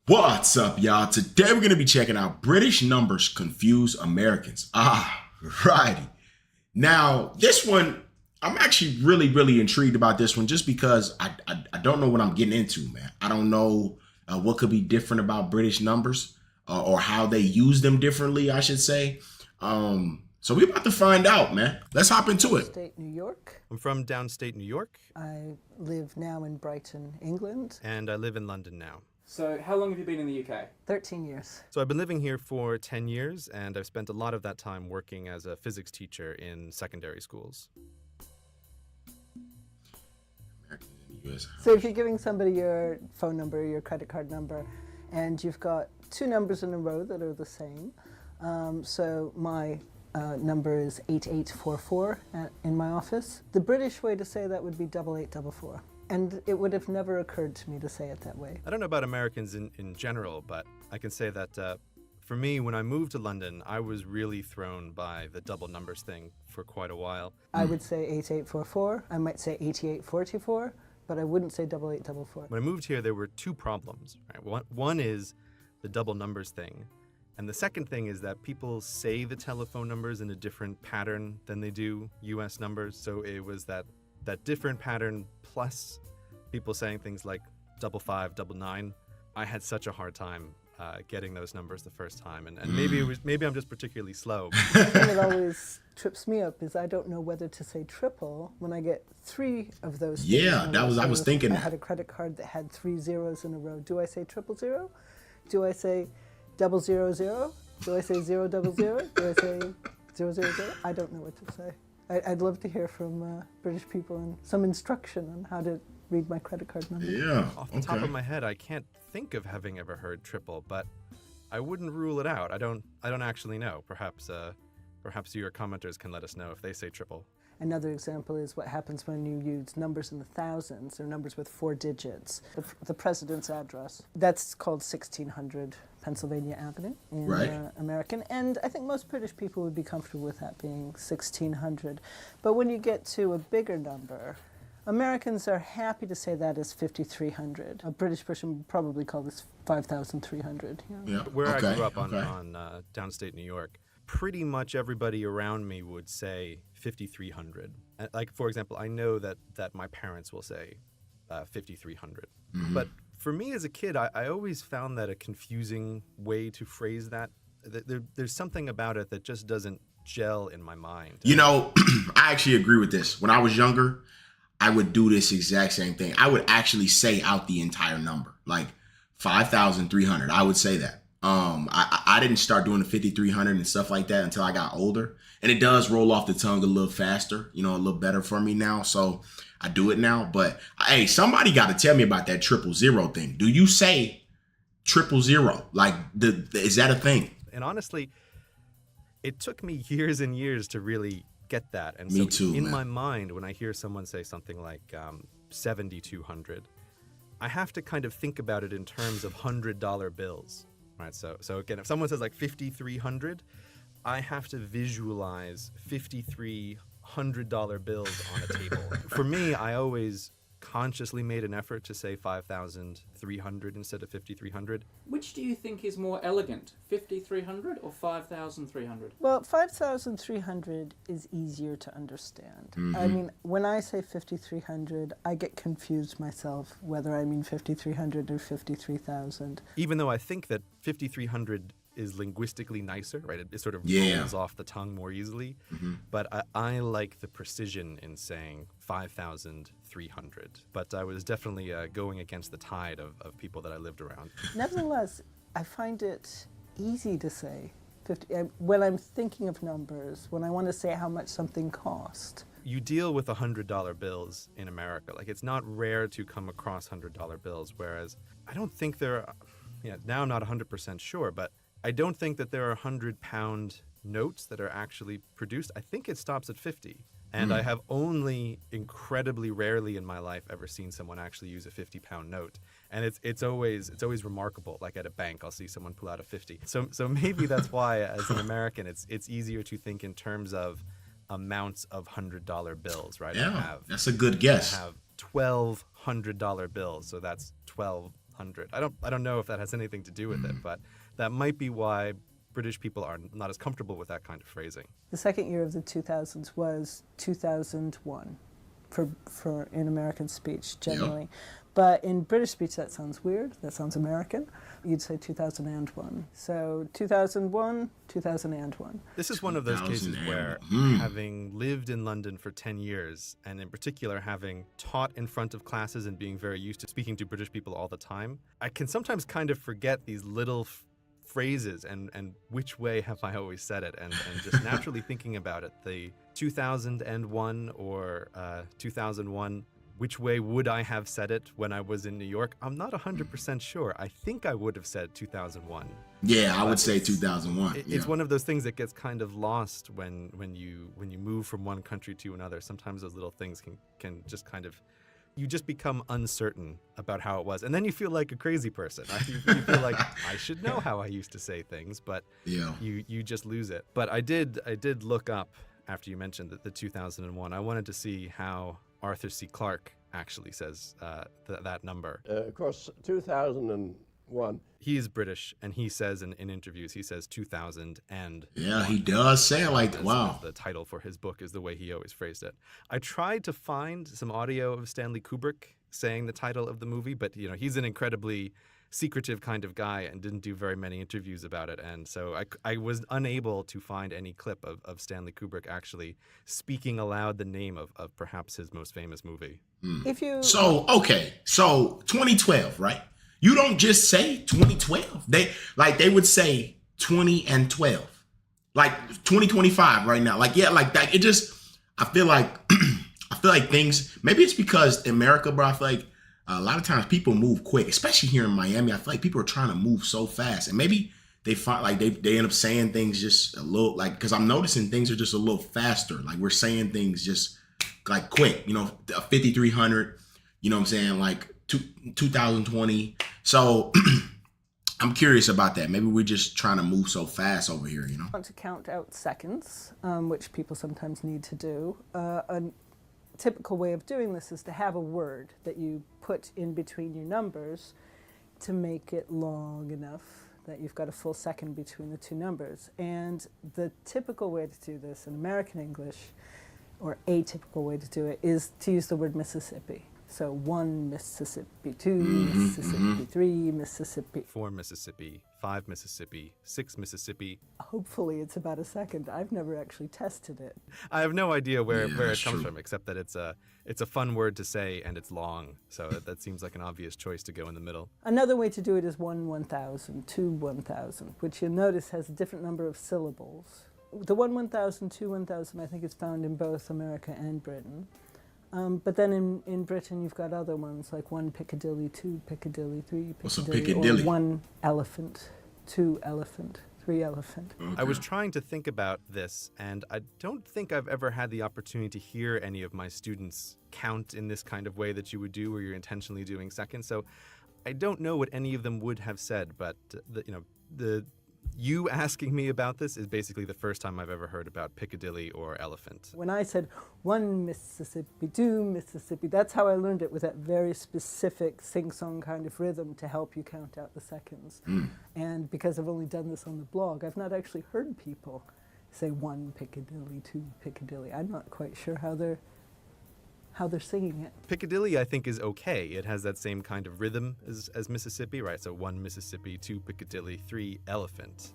What's up, y'all? Today we're going to be checking out British numbers confuse Americans. Righty. Now, this one, I'm actually really intrigued about this one just because I don't know what I'm getting into, man. I don't know what could be different about British numbers or how they use them differently, I should say. So we're about to find out, man. Let's hop into it. State New York. I'm from downstate New York. I live now in Brighton, England. And I live in London now. So how long have you been in the UK? 13 years. So I've been living here for 10 years, and I've spent a lot of that time working as a physics teacher in secondary schools. So if you're giving somebody your phone number, your credit card number, and you've got two numbers in a row that are the same, so my number is 8844 in my office. The British way to say that would be 8844. And it would have never occurred to me to say it that way. I don't know about Americans in general, but I can say that for me, when I moved to London, I was really thrown by the double numbers thing for quite a while. I would say 8844. I might say 8844, but I wouldn't say 8844. When I moved here, there were two problems. Right? One is the double numbers thing. And the second thing is that people say the telephone numbers in a different pattern than they do US numbers. So it was that different pattern plus people saying things like 55, 99. I had such a hard time getting those numbers the first time, and maybe I'm just particularly slow. The thing that always trips me up is I don't know whether to say triple when I get three of those. Yeah, I was thinking I that. had a credit card that had 3 zeros in a row. Do I say 000? Do I say 000? Do I say 000? Do I say 000? I don't know what to say. I'd love to hear from British people and some instruction on how to read my credit card number. Yeah. Off the top of my head, I can't think of having ever heard triple, but I wouldn't rule it out. I don't actually know. Perhaps your commenters can let us know if they say triple. Another example is what happens when you use numbers in the thousands or numbers with 4 digits. The president's address, that's called 1600 Pennsylvania Avenue in American. And I think most British people would be comfortable with that being 1600. But when you get to a bigger number, Americans are happy to say that as 5300. A British person would probably call this 5300. Yeah. Where I grew up on downstate New York, pretty much everybody around me would say 5300. Like, for example, I know that my parents will say 5300. Mm-hmm. But for me as a kid, I always found that a confusing way to phrase that. There's something about it that just doesn't gel in my mind. You know, I actually agree with this. When I was younger, I would do this exact same thing. I would actually say out the entire number, like 5,300. I would say that. I didn't start doing the 5,300 and stuff like that until I got older. And it does roll off the tongue a little faster, a little better for me now. So I do it now. But hey, somebody got to tell me about that 000 thing. Do you say 000? Like, is that a thing? And honestly, it took me years and years to really get that. And Me so too, in man. my mind, when I hear someone say something like 7,200, I have to kind of think about it in terms of $100 bills. Right, so again, if someone says like 5,300, I have to visualize $5,300 bills on a table. For me, I always consciously made an effort to say 5,300 instead of 5,300. Which do you think is more elegant, 5,300 or 5,300? Well, 5,300 is easier to understand. Mm-hmm. I mean, when I say 5,300, I get confused myself whether I mean 5,300 or 53,000. Even though I think that 5,300 is linguistically nicer, right? It sort of rolls off the tongue more easily. Mm-hmm. But I like the precision in saying 5,300. But I was definitely going against the tide of people that I lived around. Nevertheless, I find it easy to say 50. When I'm thinking of numbers, when I want to say how much something cost. You deal with $100 bills in America. Like, it's not rare to come across $100 bills, whereas I don't think there are, now I'm not 100% sure, but I don't think that there are 100-pound notes that are actually produced. I think it stops at 50. And I have only incredibly rarely in my life ever seen someone actually use a 50-pound note. And it's always remarkable. Like at a bank, I'll see someone pull out a 50. So maybe that's why, as an American, it's easier to think in terms of amounts of $100 bills, right? Yeah, that's a good guess. I have 12 $100 bills, so that's 12 100. I don't know if that has anything to do with it, but that might be why British people are not as comfortable with that kind of phrasing. The second year of the 2000s was 2001 for in American speech generally. Yep. But in British speech that sounds weird, that sounds American. You'd say 2001. So 2001, 2001. This is one of those cases where, having lived in London for 10 years, and in particular having taught in front of classes and being very used to speaking to British people all the time, I can sometimes kind of forget these little phrases and which way have I always said it, and just naturally thinking about it, the 2001 or 2001, which way would I have said it when I was in New York? I'm not 100% sure. I think I would have said 2001. Yeah, I would say 2001. It's one of those things that gets kind of lost when you move from one country to another. Sometimes those little things can just kind of, you just become uncertain about how it was. And then you feel like a crazy person. You feel like, I should know how I used to say things, but you just lose it. But I did look up, after you mentioned the 2001, I wanted to see how Arthur C. Clarke actually says that number. Of course, 2001. He is British, and he says in interviews, he says 2000 and... Yeah, he does say it like that. Wow. The title for his book is the way he always phrased it. I tried to find some audio of Stanley Kubrick saying the title of the movie, but he's an incredibly secretive kind of guy and didn't do very many interviews about it, and so I was unable to find any clip of Stanley Kubrick actually speaking aloud the name of perhaps his most famous movie. So 2012, right? You don't just say 2012. They would say 20 and 12, like 2025 right now. Like that. It just, I feel like things. Maybe it's because America, bro. I feel like a lot of times people move quick, especially here in Miami. I feel like people are trying to move so fast, and maybe they find like they end up saying things just a little, like, because I'm noticing things are just a little faster. Like we're saying things just like quick, 5300, you know what I'm saying? Like 2020. So I'm curious about that. Maybe we're just trying to move so fast over here, I want to count out seconds, which people sometimes need to do. A typical way of doing this is to have a word that you put in between your numbers to make it long enough that you've got a full second between the two numbers. And the typical way to do this in American English, or atypical way to do it, is to use the word Mississippi. So 1 Mississippi, 2 Mississippi, 3 Mississippi. 4 Mississippi, 5 Mississippi, 6 Mississippi. Hopefully it's about a second. I've never actually tested it. I have no idea where it comes from, except that it's a fun word to say and it's long. So that seems like an obvious choice to go in the middle. Another way to do it is 1 1000, 2 1000, which you'll notice has a different number of syllables. The 1 1000, 2 1000, I think is found in both America and Britain. But then in Britain, you've got other ones like 1 Piccadilly, 2 Piccadilly, 3 Piccadilly, What's a Piccadilly? Or 1 elephant, 2 elephant, 3 elephant. Okay. I was trying to think about this, and I don't think I've ever had the opportunity to hear any of my students count in this kind of way that you would do, where you're intentionally doing seconds. So I don't know what any of them would have said, but you asking me about this is basically the first time I've ever heard about Piccadilly or elephant. When I said 1 Mississippi, 2 Mississippi, that's how I learned it, with that very specific sing-song kind of rhythm to help you count out the seconds. And because I've only done this on the blog, I've not actually heard people say 1 Piccadilly, 2 Piccadilly. I'm not quite sure how they're singing it. Piccadilly, I think, is okay. It has that same kind of rhythm as Mississippi, right? So 1 Mississippi, 2 Piccadilly, 3 elephant.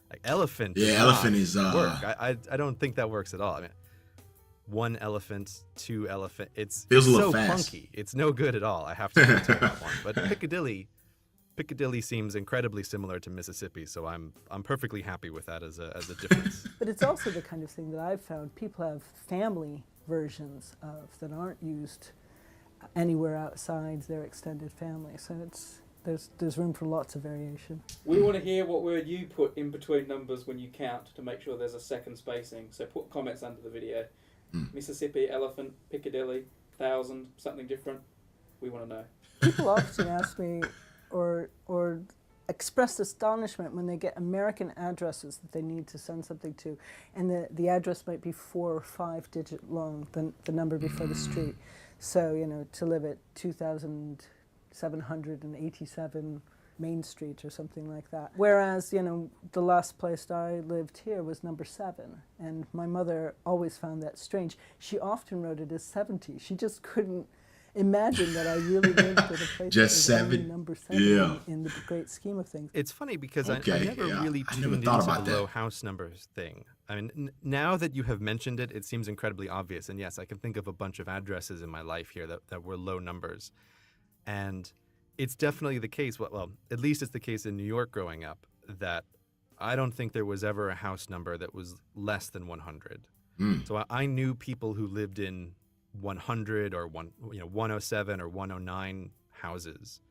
Like elephant. Yeah, elephant is work. I don't think that works at all. I mean, 1 elephant, 2 elephant. It's feels a little so fast. clunky. It's no good at all. I have to tell that one. But Piccadilly seems incredibly similar to Mississippi, so I'm perfectly happy with that as a difference. But it's also the kind of thing that I've found people have family versions of that aren't used anywhere outside their extended family. So there's room for lots of variation. We want to hear what word you put in between numbers when you count to make sure there's a second spacing. So put comments under the video. Mississippi, elephant, Piccadilly, 1000, something different. We want to know. People often ask me or express astonishment when they get American addresses that they need to send something to, and the address might be 4 or 5 digit long, the number before the street. So, to live at 2000 787 Main Street or something like that. Whereas, the last place I lived here was number 7. And my mother always found that strange. She often wrote it as 70. She just couldn't imagine that I really lived at a place Just that was only 7? number 7 Yeah. in the great scheme of things. It's funny because Okay, I never yeah. really I tuned never into thought the about that. low house numbers thing. I mean, now that you have mentioned it, it seems incredibly obvious. And yes, I can think of a bunch of addresses in my life here that were low numbers. And it's definitely the case, well, at least it's the case in New York growing up, that I don't think there was ever a house number that was less than 100. So I knew people who lived in 100 or 107 or 109 houses,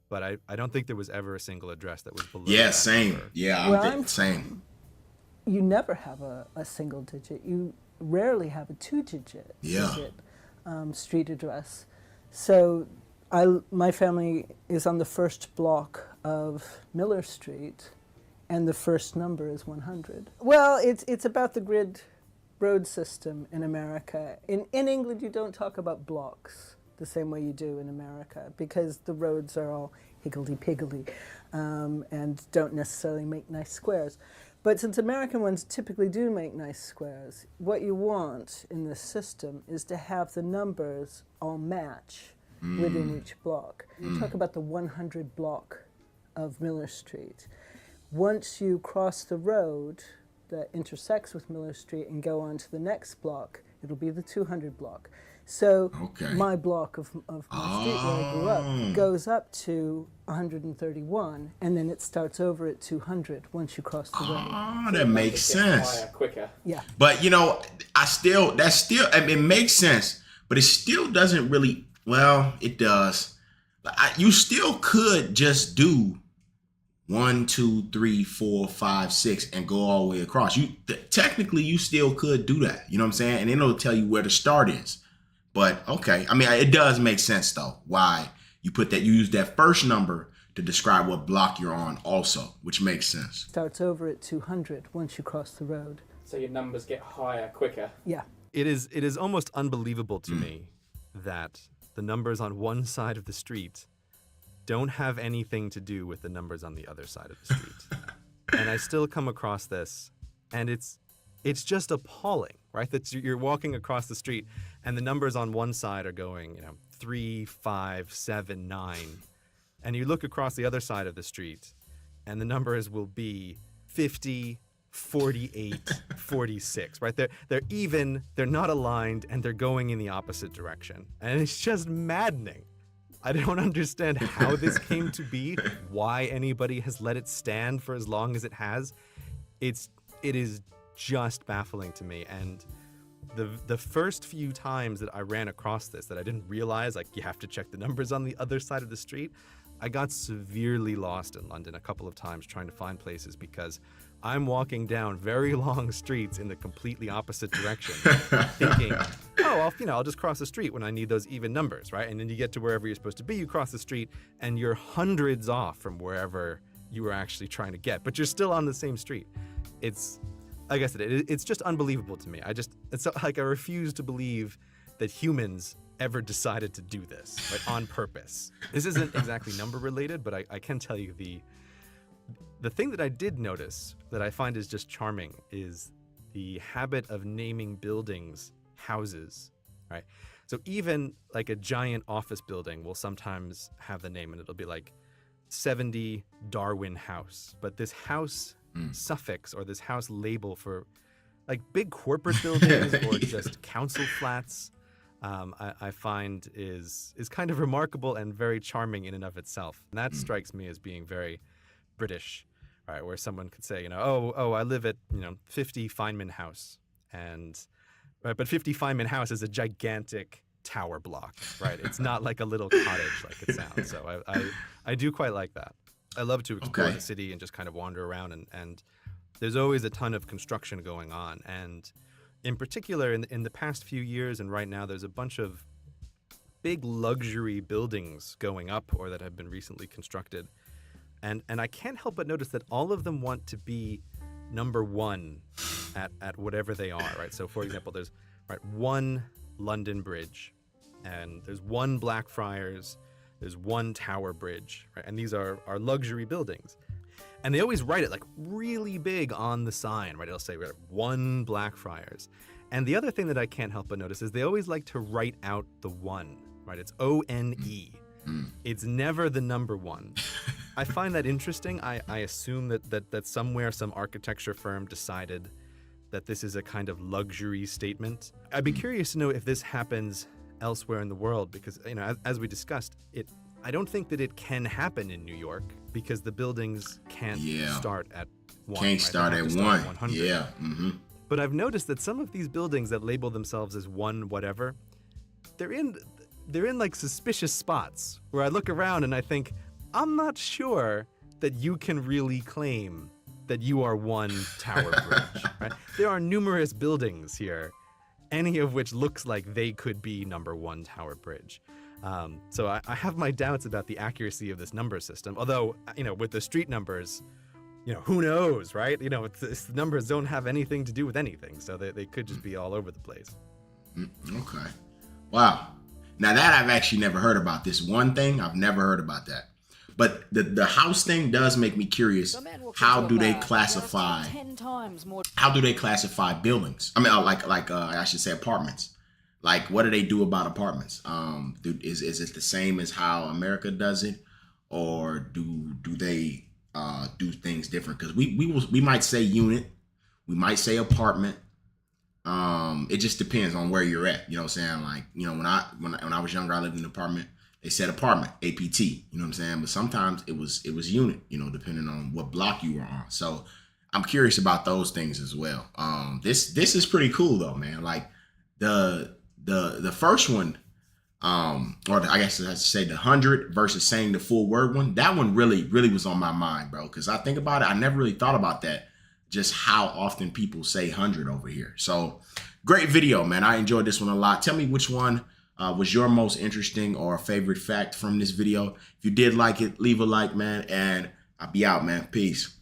but I don't think there was ever a single address that was below Yeah, that same. number. Yeah, Where I'm I'm same. You never have a single digit. You rarely have a two-digit Yeah. street address. So my family is on the first block of Miller Street, and the first number is 100. Well, it's about the grid road system in America. In England, you don't talk about blocks the same way you do in America, because the roads are all higgledy-piggledy and don't necessarily make nice squares. But since American ones typically do make nice squares, what you want in this system is to have the numbers all match within each block. You talk about the 100 block of Miller Street. Once you cross the road that intersects with Miller Street and go on to the next block, it'll be the 200 block. So Okay. my block of my street where I grew up goes up to 131, and then it starts over at 200 once you cross the road. Oh, that makes Get sense. higher, quicker. Yeah. But I mean, it makes sense, but it still doesn't really. Well, it does. You still could just do 1, 2, 3, 4, 5, 6, and go all the way across. Technically, you still could do that. You know what I'm saying? And then it'll tell you where the start is. But okay, I mean, it does make sense though. Why you use that first number to describe what block you're on, also, which makes sense. Starts over at 200 once you cross the road. So your numbers get higher, quicker. Yeah. It is almost unbelievable to me that the numbers on one side of the street don't have anything to do with the numbers on the other side of the street. And I still come across this, and it's just appalling, right? That you're walking across the street and the numbers on one side are going, 3, 5, 7, 9. And you look across the other side of the street and the numbers will be 50, 48, 46, right? They're even, they're not aligned, and they're going in the opposite direction. And it's just maddening. I don't understand how this came to be, why anybody has let it stand for as long as it has. It is just baffling to me. And the first few times that I ran across this, that I didn't realize, like, you have to check the numbers on the other side of the street, I got severely lost in London a couple of times trying to find places, because I'm walking down very long streets in the completely opposite direction, thinking, I'll just cross the street when I need those even numbers, right? And then you get to wherever you're supposed to be, you cross the street, and you're hundreds off from wherever you were actually trying to get, but you're still on the same street. It's, like I said, it's just unbelievable to me. I refuse to believe that humans ever decided to do this, right, on purpose. This isn't exactly number related, but I can tell you the thing that I did notice that I find is just charming is the habit of naming buildings houses, right? So even like a giant office building will sometimes have the name, and it'll be like 70 Darwin House, but this house suffix or this house label for like big corporate buildings or just council flats, I find is kind of remarkable and very charming in and of itself. And that strikes me as being very British, right? Where someone could say, I live at 50 Feynman House, but 50 Feynman House is a gigantic tower block, right? It's not like a little cottage like it sounds. So I do quite like that. I love to explore the city and just kind of wander around, and there's always a ton of construction going on. And in particular, in the past few years and right now, there's a bunch of big luxury buildings going up or that have been recently constructed. And I can't help but notice that all of them want to be number one at whatever they are, right? So, for example, there's one London Bridge, and there's one Blackfriars, There's one tower bridge, right? And these are luxury buildings. And they always write it like really big on the sign, right? It'll say one Blackfriars. And the other thing that I can't help but notice is they always like to write out the one, right? It's O-N-E. It's never the number one. I find that interesting. I assume that somewhere some architecture firm decided that this is a kind of luxury statement. I'd be curious to know if this happens elsewhere in the world, because, you know, as we discussed, I don't think that it can happen in New York because the buildings can't start at one. Can't start at one. 100. Yeah. But I've noticed that some of these buildings that label themselves as one whatever, they're in like suspicious spots where I look around and I think, I'm not sure that you can really claim that you are one tower bridge, right? There are numerous buildings here, any of which looks like they could be number one tower bridge. So I have my doubts about the accuracy of this number system. Although, you know, with the street numbers, you know, who knows, right? You know, the numbers don't have anything to do with anything, so they could just be all over the place. Okay. Wow. Now that I've actually never heard about. This one thing, I've never heard about that. But the house thing does make me curious. How do they classify? 10 times more. How do they classify buildings? I mean, I should say apartments. Like, what do they do about apartments? Is it the same as how America does it, or do they do things different? Because we might say unit, we might say apartment. It just depends on where you're at. You know what I'm saying? Like, you know, when I was younger, I lived in an apartment. They said apartment, APT, you know what I'm saying? But sometimes it was unit, you know, depending on what block you were on. So I'm curious about those things as well. This is pretty cool though, man. Like the first one, or I guess I should say the 100 versus saying the full word one, that one really was on my mind, bro. Cause I think about it, I never really thought about that, just how often people say 100 over here. So great video, man. I enjoyed this one a lot. Tell me which one was your most interesting or favorite fact from this video. If you did like it, leave a like, man, and I'll be out, man. Peace.